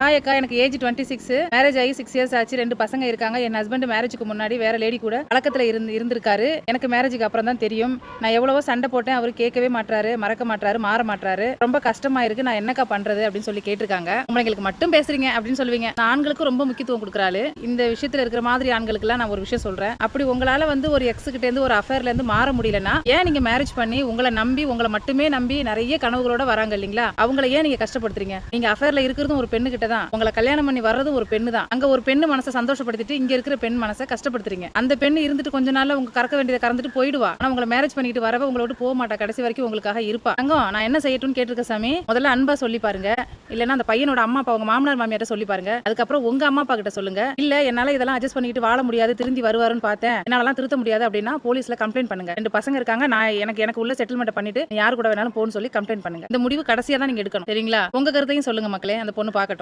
Hi அக்கா, எனக்கு age 26, marriage ஆகி 6 இயர்ஸ் ஆச்சு. 2 பசங்க இருக்காங்க. என் ஹஸ்பண்ட் மேரேஜுக்கு முன்னாடி வேற லேடி கூட பழக்கத்துல இருந்திருக்காரு. எனக்கு மேரேஜுக்கு அப்புறம் தான் தெரியும். நான் எவ்வளவோ சண்டை போட்டேன், அவரு கேட்கவே மாட்றாரு, மறக்க மாட்றாரு, மாற மாட்றாரு. ரொம்ப கஷ்டமா இருக்கு, நான் என்னக்கா பண்றது அப்படின்னு சொல்லி கேட்டிருக்காங்க. உங்களுக்கு மட்டும் பேசுறீங்க அப்படின்னு சொல்லுவீங்க. நான் ஆண்களுக்கும் ரொம்ப முக்கியத்துவம் கொடுக்குறாரு. இந்த விஷயத்துல இருக்கிற மாதிரி ஆண்களுக்குலாம் நான் ஒரு விஷயம் சொல்றேன். அப்படி உங்களால ஒரு எக்ஸ் கிட்ட இருந்து ஒரு அஃபேர்ல இருந்து மாற முடியலன்னா ஏன் நீங்க மேரேஜ் பண்ணி உங்களை நம்பி உங்களை மட்டுமே நம்பி நிறைய கனவுகளோட வராங்க இல்லீங்களா, அவங்கள ஏன் நீங்க கஷ்டப்படுத்துறீங்க? நீங்க அஃபேர்ல இருக்கிறதும் ஒரு பெண்ணு கிட்ட தான், உங்களை கல்யாணம் பண்ணி வர்றதும் ஒரு பெண்ணு தான். அங்க ஒரு பெண்ணு மனசை சந்தோஷப்படுத்திட்டு இங்க இருக்கிற பெண் மனசை கஷ்டப்படுத்துறீங்க. அந்த பெண்ணு இருந்துட்டு கொஞ்ச நாள்ல உங்க கறக்க வேண்டியதை கறந்துட்டு போயிடுவா. ஆனா உங்களை மேரேஜ் பண்ணிட்டு வரவ உங்களை விட்டு போக மாட்டா, கடைசி வரைக்கும் உங்களுக்காக இருப்பா. தங்கம், நான் என்ன செய்யட்டும்னு கேட்டிருக்க சாமி. முதல்ல அன்பா சொல்லி பாருங்க. இல்லன்னா அந்த பையனோட அம்மா அப்பா, உங்க மாமனார் மாமியார்ட்ட சொல்லி பாருங்க. அதுக்கப்புறம் உங்க அம்மா அப்பா கிட்ட சொல்லுங்க. இல்ல என்னால இதெல்லாம் அட்ஜஸ்ட் பண்ணிட்டு வாழ முடியாது, திருந்தி வருவாருன்னு பார்த்தேன், என்னாலலாம் திருத்த முடியாது அப்படின்னா போலீஸ்ல கம்ப்ளைண்ட் பண்ணுங்க. 2 பசங்க இருக்காங்க, நான் எனக்கு உள்ள செட்டில்மெண்ட் பண்ணிட்டு யாரு கூட வேணாலும் போன்னு சொல்லி கம்ப்ளைண்ட் பண்ணுங்க. இந்த முடிவு கடைசியா தான் நீங்க எடுக்கணும், சரிங்களா? உங்க கருத்தையும் சொல்லுங்க மக்களே, அந்த பொண்ணு பார்க்கட்டும்.